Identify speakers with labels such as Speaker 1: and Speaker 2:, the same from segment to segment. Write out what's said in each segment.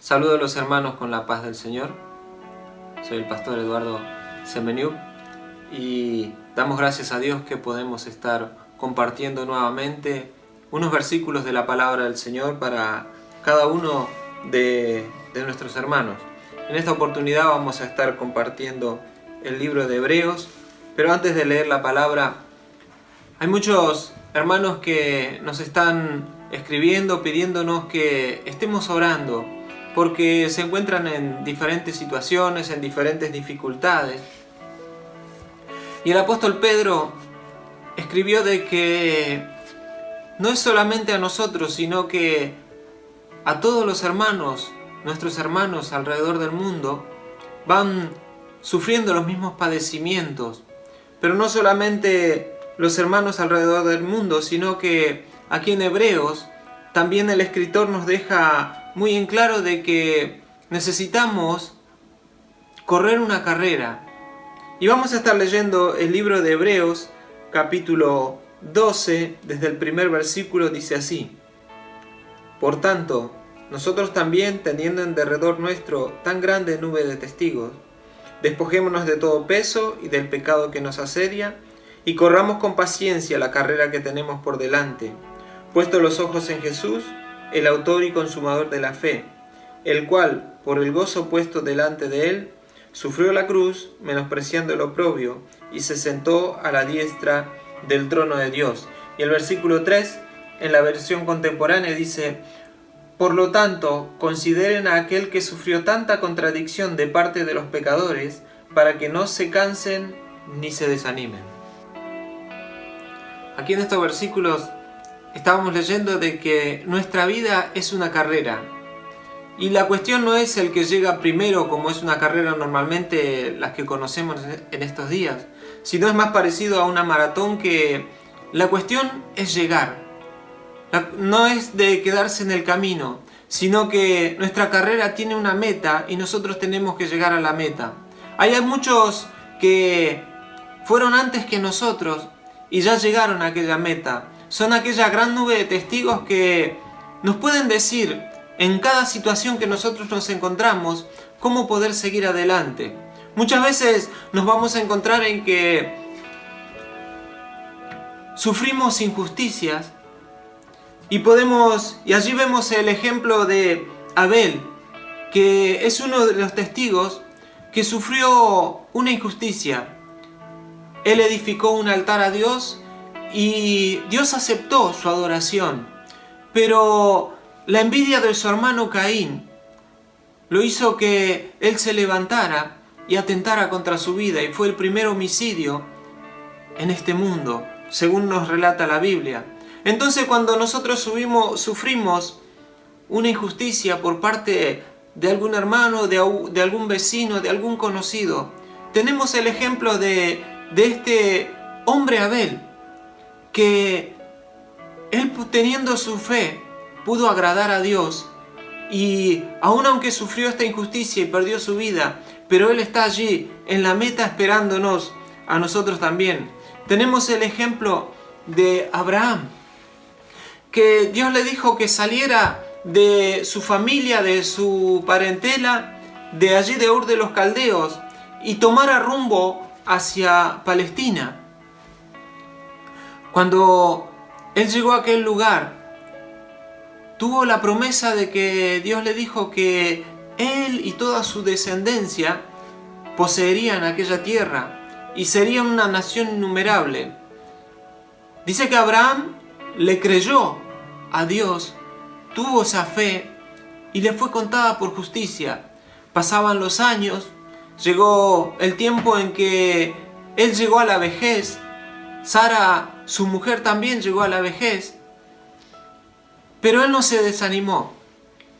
Speaker 1: Saludo a los hermanos con la paz del Señor. Soy el pastor Eduardo Semeniuk y damos gracias a Dios que podemos estar compartiendo nuevamente unos versículos de la palabra del Señor para cada uno de nuestros hermanos. En esta oportunidad vamos a estar compartiendo el libro de Hebreos, pero antes de leer la palabra, hay muchos hermanos que nos están escribiendo, pidiéndonos que estemos orando, porque se encuentran en diferentes situaciones, en diferentes dificultades. Y el apóstol Pedro escribió de que no es solamente a nosotros, sino que a todos los hermanos, nuestros hermanos alrededor del mundo, van sufriendo los mismos padecimientos. Pero no solamente los hermanos alrededor del mundo, sino que aquí en Hebreos también el escritor nos deja muy en claro de que necesitamos correr una carrera. Y vamos a estar leyendo el libro de Hebreos, capítulo 12, desde el primer versículo, dice así: Por tanto, nosotros también, teniendo en derredor nuestro tan grande nube de testigos, despojémonos de todo peso y del pecado que nos asedia, y corramos con paciencia la carrera que tenemos por delante, puesto los ojos en Jesús, el autor y consumador de la fe, el cual, por el gozo puesto delante de él, sufrió la cruz, menospreciando el oprobio, y se sentó a la diestra del trono de Dios. Y el versículo 3, en la versión contemporánea, dice: Por lo tanto, consideren a aquel que sufrió tanta contradicción de parte de los pecadores, para que no se cansen ni se desanimen. Aquí en estos versículos estábamos leyendo de que nuestra vida es una carrera. Y la cuestión no es el que llega primero, como es una carrera normalmente las que conocemos en estos días, sino es más parecido a una maratón, que la cuestión es llegar. No es de quedarse en el camino, sino que nuestra carrera tiene una meta y nosotros tenemos que llegar a la meta. Hay muchos que fueron antes que nosotros y ya llegaron a aquella meta. Son aquella gran nube de testigos que nos pueden decir en cada situación que nosotros nos encontramos cómo poder seguir adelante. Muchas veces nos vamos a encontrar en que sufrimos injusticias y allí vemos el ejemplo de Abel, que es uno de los testigos que sufrió una injusticia. Él edificó un altar a Dios y Dios aceptó su adoración, pero la envidia de su hermano Caín lo hizo que él se levantara y atentara contra su vida, y fue el primer homicidio en este mundo, según nos relata la Biblia. Entonces, cuando nosotros sufrimos una injusticia por parte de algún hermano, de algún vecino, de algún conocido, tenemos el ejemplo de este hombre Abel, que él, teniendo su fe, pudo agradar a Dios, y aun aunque sufrió esta injusticia y perdió su vida, pero él está allí en la meta esperándonos a nosotros también. Tenemos el ejemplo de Abraham, que Dios le dijo que saliera de su familia, de su parentela, de allí de Ur de los Caldeos, y tomara rumbo hacia Palestina. Cuando él llegó a aquel lugar, tuvo la promesa de que Dios le dijo que él y toda su descendencia poseerían aquella tierra y serían una nación innumerable. Dice que Abraham le creyó a Dios, tuvo esa fe y le fue contada por justicia. Pasaban los años, llegó el tiempo en que él llegó a la vejez. Sara, su mujer, también llegó a la vejez, pero él no se desanimó,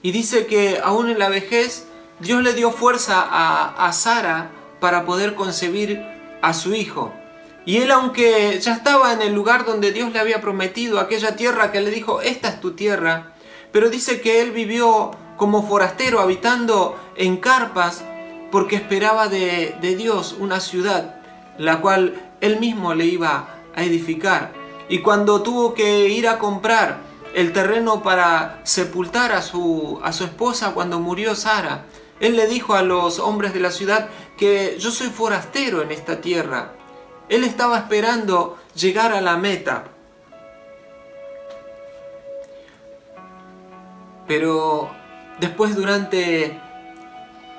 Speaker 1: y dice que aún en la vejez Dios le dio fuerza a Sara para poder concebir a su hijo. Y él, aunque ya estaba en el lugar donde Dios le había prometido, aquella tierra que le dijo: esta es tu tierra, pero dice que él vivió como forastero, habitando en carpas, porque esperaba de Dios una ciudad, la cual él mismo le iba a edificar. Y cuando tuvo que ir a comprar el terreno para sepultar a su esposa cuando murió Sara. Él le dijo a los hombres de la ciudad que yo soy forastero en esta tierra. Él estaba esperando llegar a la meta. Pero después, durante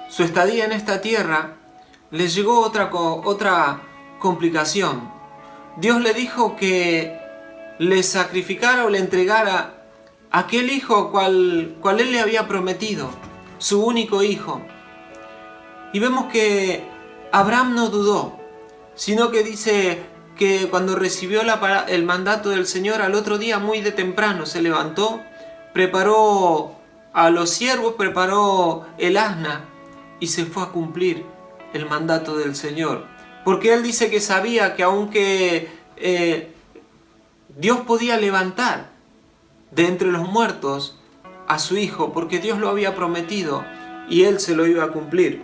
Speaker 1: su estadía en esta tierra, le llegó otra complicación. Dios le dijo que le sacrificara o le entregara aquel hijo cual él le había prometido, su único hijo. Y vemos que Abraham no dudó, sino que dice que cuando recibió el mandato del Señor, al otro día muy de temprano se levantó, preparó a los siervos, preparó el asna y se fue a cumplir el mandato del Señor. Porque él dice que sabía que aunque Dios podía levantar de entre los muertos a su hijo, porque Dios lo había prometido y él se lo iba a cumplir.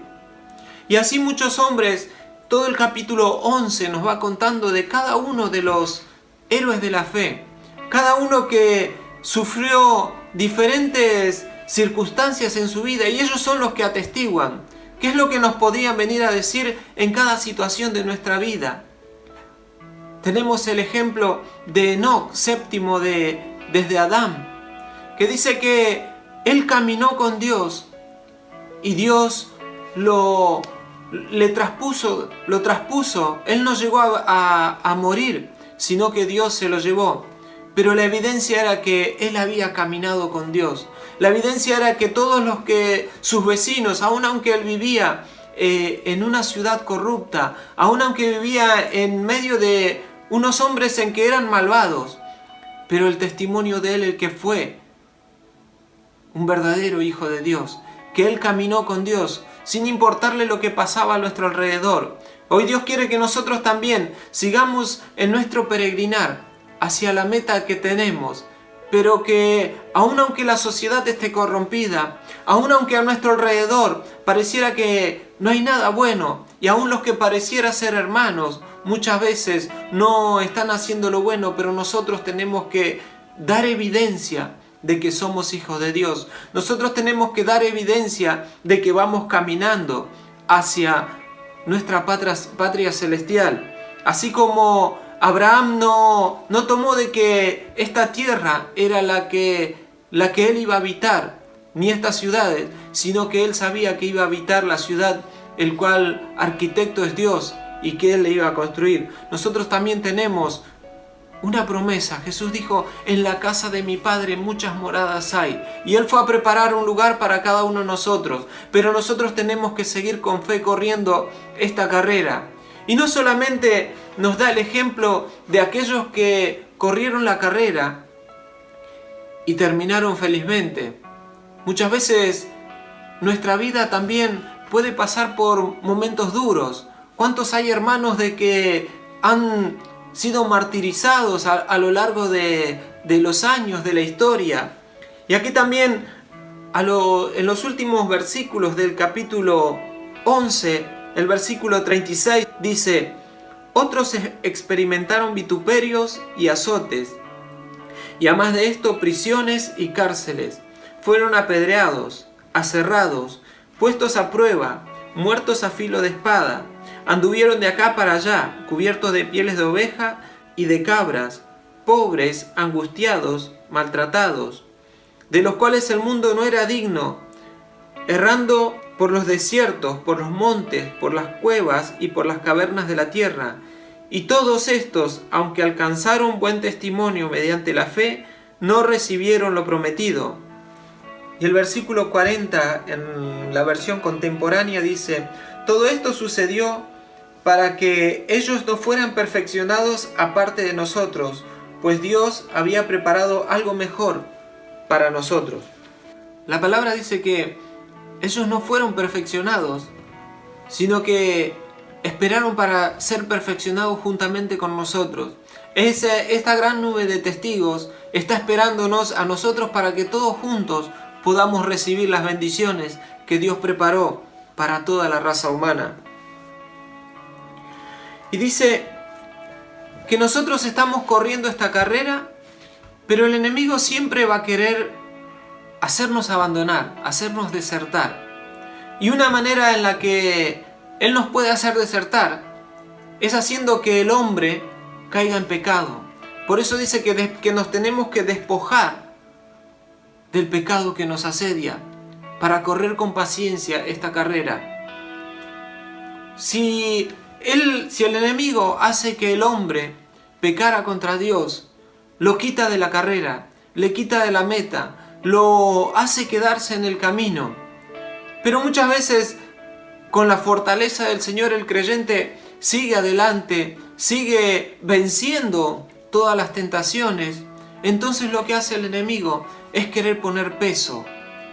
Speaker 1: Y así muchos hombres, todo el capítulo 11 nos va contando de cada uno de los héroes de la fe, cada uno que sufrió diferentes circunstancias en su vida, y ellos son los que atestiguan qué es lo que nos podrían venir a decir en cada situación de nuestra vida. Tenemos el ejemplo de Enoc, séptimo desde Adán, que dice que él caminó con Dios y Dios lo traspuso. Él no llegó a morir, sino que Dios se lo llevó. Pero la evidencia era que él había caminado con Dios. La evidencia era que todos sus vecinos, aun aunque él vivía en una ciudad corrupta, aun aunque vivía en medio de unos hombres en que eran malvados, pero el testimonio de él, el que fue un verdadero hijo de Dios, que él caminó con Dios, sin importarle lo que pasaba a nuestro alrededor. Hoy Dios quiere que nosotros también sigamos en nuestro peregrinar hacia la meta que tenemos, pero que aun aunque la sociedad esté corrompida, aun aunque a nuestro alrededor pareciera que no hay nada bueno, y aun los que pareciera ser hermanos muchas veces no están haciendo lo bueno, pero nosotros tenemos que dar evidencia de que somos hijos de Dios. Nosotros tenemos que dar evidencia de que vamos caminando hacia nuestra patria celestial. Así como Abraham no tomó de que esta tierra era la que él iba a habitar, ni estas ciudades, sino que él sabía que iba a habitar la ciudad, el cual arquitecto es Dios y que él le iba a construir. Nosotros también tenemos una promesa. Jesús dijo: en la casa de mi Padre muchas moradas hay. Y Él fue a preparar un lugar para cada uno de nosotros. Pero nosotros tenemos que seguir con fe corriendo esta carrera. Y no solamente nos da el ejemplo de aquellos que corrieron la carrera y terminaron felizmente. Muchas veces nuestra vida también puede pasar por momentos duros. ¿Cuántos hay hermanos de que han sido martirizados a lo largo de los años de la historia? Y aquí también en los últimos versículos del capítulo 11, el versículo 36 dice: otros experimentaron vituperios y azotes, y además de esto prisiones y cárceles. Fueron apedreados, aserrados, puestos a prueba, muertos a filo de espada. Anduvieron de acá para allá, cubiertos de pieles de oveja y de cabras, pobres, angustiados, maltratados, de los cuales el mundo no era digno, errando por los desiertos, por los montes, por las cuevas y por las cavernas de la tierra. Y todos estos, aunque alcanzaron buen testimonio mediante la fe, no recibieron lo prometido. Y el versículo 40 en la versión contemporánea dice: todo esto sucedió para que ellos no fueran perfeccionados aparte de nosotros, pues Dios había preparado algo mejor para nosotros. La palabra dice que ellos no fueron perfeccionados, sino que esperaron para ser perfeccionados juntamente con nosotros. Esta gran nube de testigos está esperándonos a nosotros para que todos juntos podamos recibir las bendiciones que Dios preparó para toda la raza humana. Y dice que nosotros estamos corriendo esta carrera Pero el enemigo siempre va a querer hacernos abandonar, hacernos desertar. Y una manera en la que él nos puede hacer desertar es haciendo que el hombre caiga en pecado. Por eso dice que nos tenemos que despojar del pecado que nos asedia para correr con paciencia esta carrera. Si el enemigo hace que el hombre pecara contra Dios, lo quita de la carrera, le quita de la meta, lo hace quedarse en el camino. Pero muchas veces, con la fortaleza del Señor, el creyente sigue adelante, sigue venciendo todas las tentaciones. Entonces lo que hace el enemigo es querer poner peso.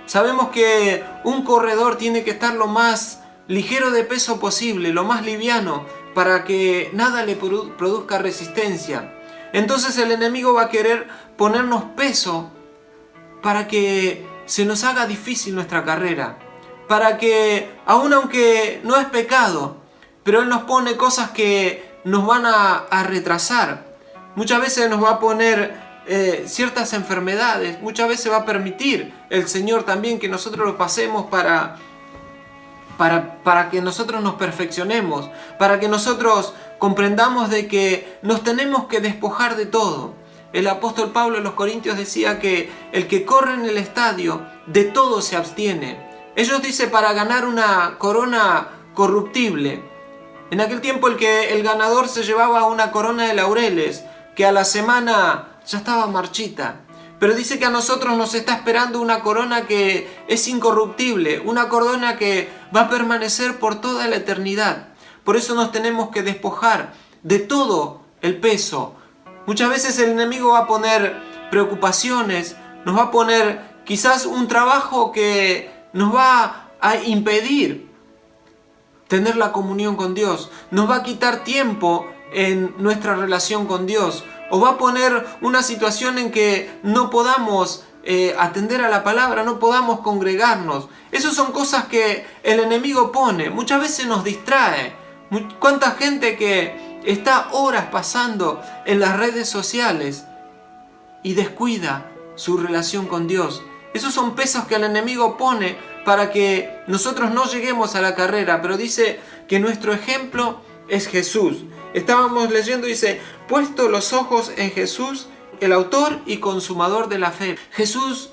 Speaker 1: Sabemos que un corredor tiene que estar lo más ligero de peso posible, lo más liviano, para que nada le produzca resistencia. Entonces el enemigo va a querer ponernos peso para que se nos haga difícil nuestra carrera, para que, aun aunque no es pecado, pero él nos pone cosas que nos van a retrasar. Muchas veces nos va a poner ciertas enfermedades, muchas veces va a permitir el Señor también que nosotros lo pasemos para que nosotros nos perfeccionemos, para que nosotros comprendamos de que nos tenemos que despojar de todo. El apóstol Pablo en los Corintios decía que el que corre en el estadio de todo se abstiene. Ellos dicen para ganar una corona corruptible. En aquel tiempo el ganador se llevaba una corona de laureles que a la semana ya estaba marchita. Pero dice que a nosotros nos está esperando una corona que es incorruptible, una corona que va a permanecer por toda la eternidad. Por eso nos tenemos que despojar de todo el peso. Muchas veces el enemigo va a poner preocupaciones, nos va a poner quizás un trabajo que nos va a impedir tener la comunión con Dios, nos va a quitar tiempo en nuestra relación con Dios, o va a poner una situación en que no podamos atender a la palabra, no podamos congregarnos. Esas son cosas que el enemigo pone, muchas veces nos distrae. ¿Cuánta gente que está horas pasando en las redes sociales y descuida su relación con Dios? Esos son pesos que el enemigo pone para que nosotros no lleguemos a la carrera, pero dice que nuestro ejemplo es Jesús. Estábamos leyendo, dice, puesto los ojos en Jesús, el autor y consumador de la fe. Jesús,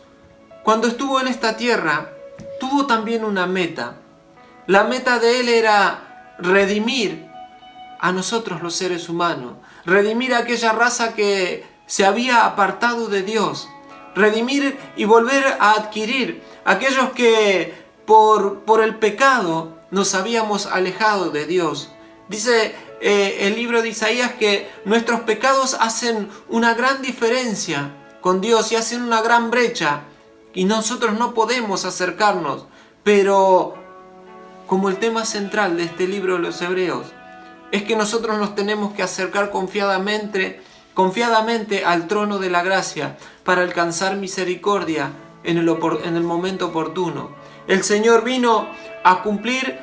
Speaker 1: cuando estuvo en esta tierra, tuvo también una meta. La meta de él era redimir a nosotros los seres humanos, redimir a aquella raza que se había apartado de Dios, redimir y volver a adquirir a aquellos que por el pecado nos habíamos alejado de Dios. Dice el libro de Isaías que nuestros pecados hacen una gran diferencia con Dios y hacen una gran brecha y nosotros no podemos acercarnos. Pero como el tema central de este libro de los Hebreos es que nosotros nos tenemos que acercar confiadamente al trono de la gracia para alcanzar misericordia en el momento oportuno. El Señor vino a cumplir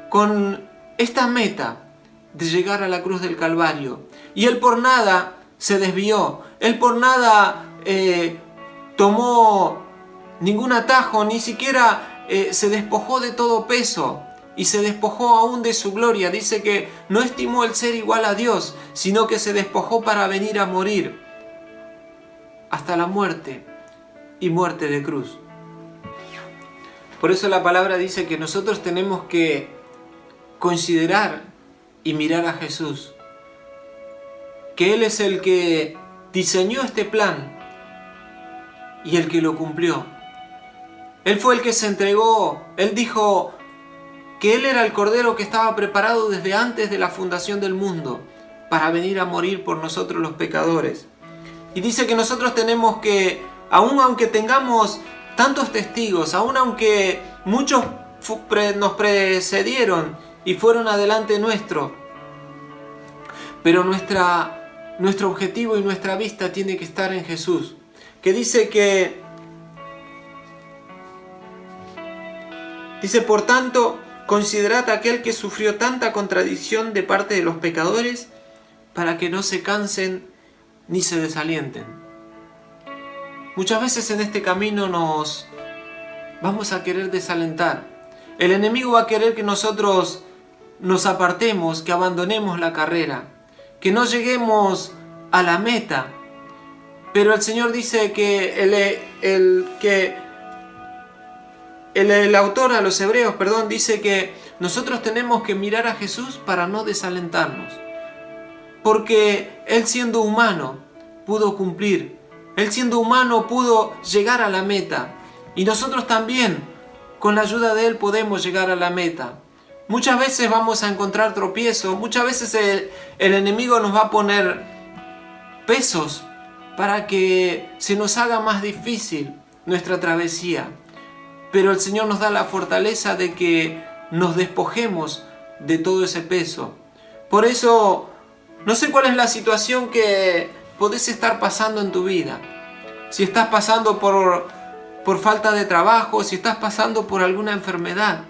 Speaker 1: con esta meta de llegar a la cruz del Calvario. Y Él por nada se desvió. Él por nada tomó ningún atajo, ni siquiera se despojó de todo peso. Y se despojó aún de su gloria. Dice que no estimó el ser igual a Dios, sino que se despojó para venir a morir hasta la muerte y muerte de cruz. Por eso la palabra dice que nosotros tenemos que considerar y mirar a Jesús, que Él es el que diseñó este plan y el que lo cumplió. Él fue el que se entregó. Él dijo que Él era el Cordero que estaba preparado desde antes de la fundación del mundo para venir a morir por nosotros los pecadores. Y dice que nosotros tenemos que, aun aunque tengamos tantos testigos, aun aunque muchos nos precedieron y fueron adelante nuestro, pero nuestro objetivo y nuestra vista tiene que estar en Jesús, que dice por tanto, considerad a aquel que sufrió tanta contradicción de parte de los pecadores, para que no se cansen ni se desalienten. muchas veces en este camino nos vamos a querer desalentar. El enemigo va a querer que nosotros nos apartemos, que abandonemos la carrera, que no lleguemos a la meta. Pero el Señor dice que el autor a los Hebreos, dice que nosotros tenemos que mirar a Jesús para no desalentarnos. Porque Él siendo humano pudo cumplir. Él siendo humano pudo llegar a la meta. Y nosotros también, con la ayuda de Él, podemos llegar a la meta. Muchas veces vamos a encontrar tropiezos. Muchas veces el enemigo nos va a poner pesos para que se nos haga más difícil nuestra travesía. Pero el Señor nos da la fortaleza de que nos despojemos de todo ese peso. Por eso, no sé cuál es la situación que podés estar pasando en tu vida. Si estás pasando por falta de trabajo, si estás pasando por alguna enfermedad,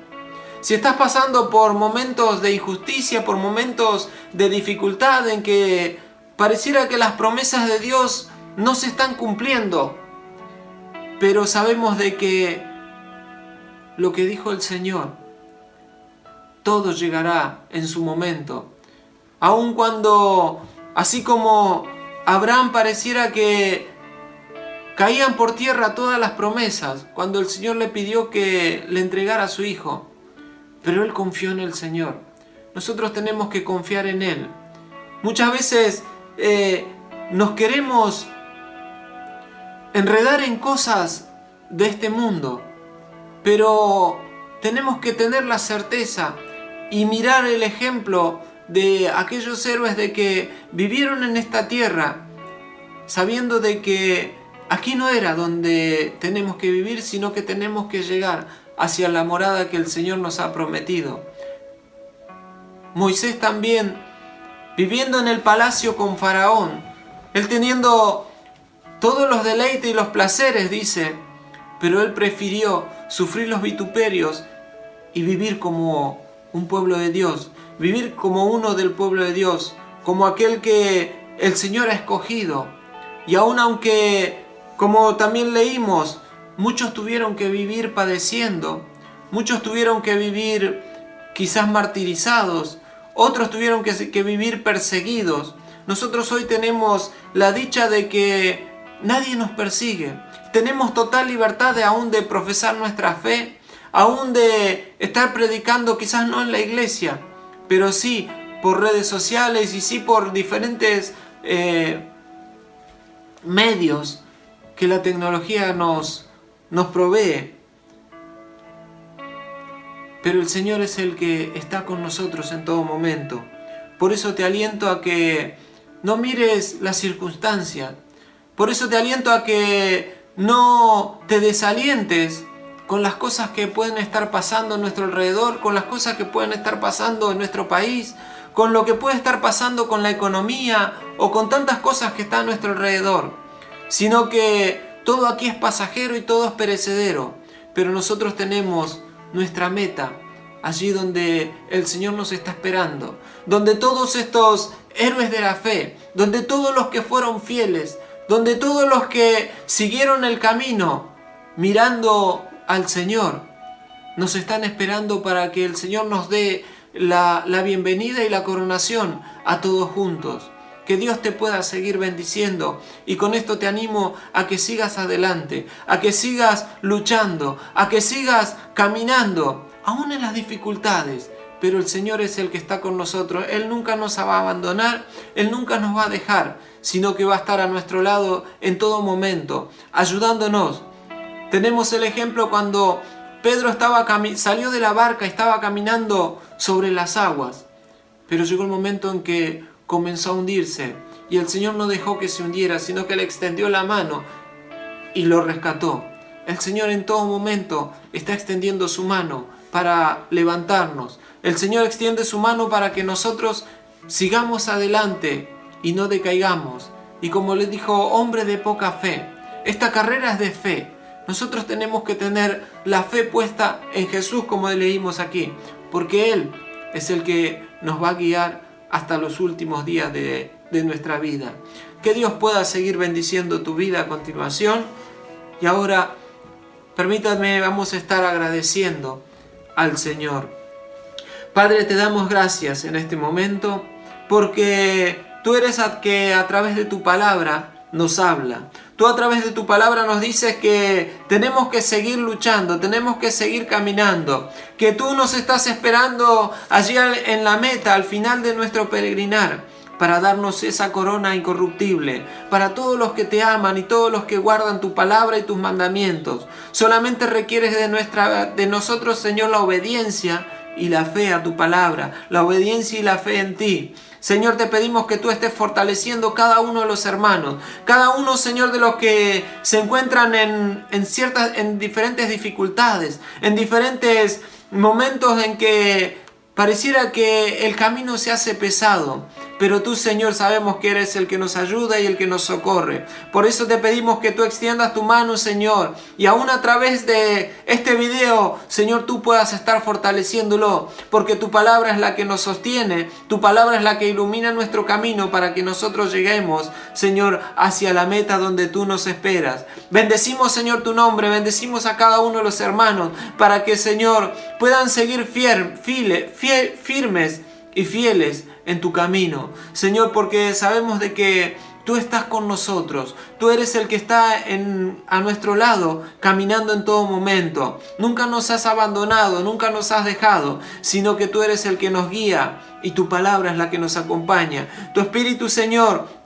Speaker 1: si estás pasando por momentos de injusticia, por momentos de dificultad en que pareciera que las promesas de Dios no se están cumpliendo, pero sabemos de que lo que dijo el Señor, todo llegará en su momento. Aun cuando, así como Abraham pareciera que caían por tierra todas las promesas, cuando el Señor le pidió que le entregara a su hijo, pero él confió en el Señor. Nosotros tenemos que confiar en Él. Muchas veces nos queremos enredar en cosas de este mundo, pero tenemos que tener la certeza y mirar el ejemplo de aquellos héroes de que vivieron en esta tierra, sabiendo de que aquí no era donde tenemos que vivir, sino que tenemos que llegar hacia la morada que el Señor nos ha prometido. Moisés también, viviendo en el palacio con Faraón, él teniendo todos los deleites y los placeres, dice, pero él prefirió sufrir los vituperios y vivir como un pueblo de Dios, vivir como uno del pueblo de Dios, como aquel que el Señor ha escogido. Y aun aunque, como también leímos, muchos tuvieron que vivir padeciendo, muchos tuvieron que vivir quizás martirizados, otros tuvieron que vivir perseguidos. Nosotros hoy tenemos la dicha de que nadie nos persigue. Tenemos total libertad aún de profesar nuestra fe, aún de estar predicando, quizás no en la iglesia, pero sí por redes sociales y sí por diferentes medios que la tecnología nos provee. Pero el Señor es el que está con nosotros en todo momento. Por eso te aliento a que no mires las circunstancias. Por eso te aliento a que no te desalientes con las cosas que pueden estar pasando a nuestro alrededor, con las cosas que pueden estar pasando en nuestro país, con lo que puede estar pasando con la economía o con tantas cosas que están a nuestro alrededor. Sino que todo aquí es pasajero y todo es perecedero. Pero nosotros tenemos nuestra meta, allí donde el Señor nos está esperando, donde todos estos héroes de la fe, donde todos los que fueron fieles, donde todos los que siguieron el camino mirando al Señor, nos están esperando para que el Señor nos dé la bienvenida y la coronación a todos juntos. Que Dios te pueda seguir bendiciendo, y con esto te animo a que sigas adelante, a que sigas luchando, a que sigas caminando, aún en las dificultades. Pero el Señor es el que está con nosotros. Él nunca nos va a abandonar, Él nunca nos va a dejar, sino que va a estar a nuestro lado en todo momento, ayudándonos. Tenemos el ejemplo cuando Pedro salió de la barca y estaba caminando sobre las aguas, pero llegó el momento en que comenzó a hundirse, y el Señor no dejó que se hundiera, sino que le extendió la mano y lo rescató. El Señor en todo momento está extendiendo su mano para levantarnos. El Señor extiende su mano para que nosotros sigamos adelante y no decaigamos. Y como le dijo, hombre de poca fe, esta carrera es de fe. Nosotros tenemos que tener la fe puesta en Jesús, como leímos aquí, porque Él es el que nos va a guiar hasta los últimos días de nuestra vida. Que Dios pueda seguir bendiciendo tu vida a continuación. Y ahora, permítanme, vamos a estar agradeciendo al Señor. Padre, te damos gracias en este momento porque tú eres el que a través de tu palabra nos habla. Tú a través de tu palabra nos dices que tenemos que seguir luchando, tenemos que seguir caminando, que tú nos estás esperando allí en la meta, al final de nuestro peregrinar, para darnos esa corona incorruptible, para todos los que te aman y todos los que guardan tu palabra y tus mandamientos. Solamente requieres de nosotros, Señor, la obediencia y la fe a tu palabra, la obediencia y la fe en ti. Señor, te pedimos que tú estés fortaleciendo cada uno de los hermanos, cada uno, Señor, de los que se encuentran en diferentes dificultades, en diferentes momentos en que pareciera que el camino se hace pesado. Pero tú, Señor, sabemos que eres el que nos ayuda y el que nos socorre. Por eso te pedimos que tú extiendas tu mano, Señor, y aún a través de este video, Señor, tú puedas estar fortaleciéndolo, porque tu palabra es la que nos sostiene, tu palabra es la que ilumina nuestro camino para que nosotros lleguemos, Señor, hacia la meta donde tú nos esperas. Bendecimos, Señor, tu nombre, bendecimos a cada uno de los hermanos para que, Señor, puedan seguir firmes y fieles en tu camino, Señor, porque sabemos de que tú estás con nosotros, tú eres el que está a nuestro lado, caminando en todo momento. Nunca nos has abandonado, nunca nos has dejado, sino que tú eres el que nos guía y tu palabra es la que nos acompaña. Tu Espíritu, Señor,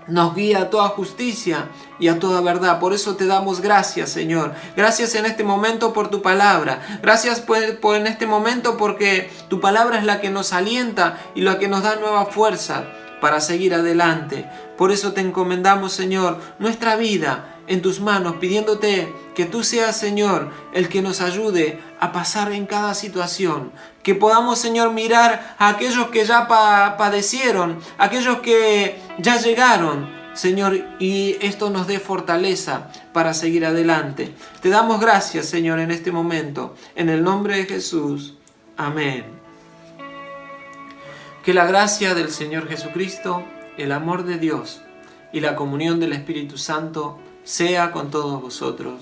Speaker 1: nos guía a toda justicia y a toda verdad. Por eso te damos gracias, Señor. Gracias en este momento por tu palabra. Gracias por en este momento porque tu palabra es la que nos alienta y la que nos da nueva fuerza para seguir adelante. Por eso te encomendamos, Señor, nuestra vida en tus manos, pidiéndote que tú seas, Señor, el que nos ayude a pasar en cada situación. Que podamos, Señor, mirar a aquellos que ya padecieron, aquellos que ya llegaron, Señor, y esto nos dé fortaleza para seguir adelante. Te damos gracias, Señor, en este momento. En el nombre de Jesús. Amén. Que la gracia del Señor Jesucristo, el amor de Dios y la comunión del Espíritu Santo sea con todos vosotros.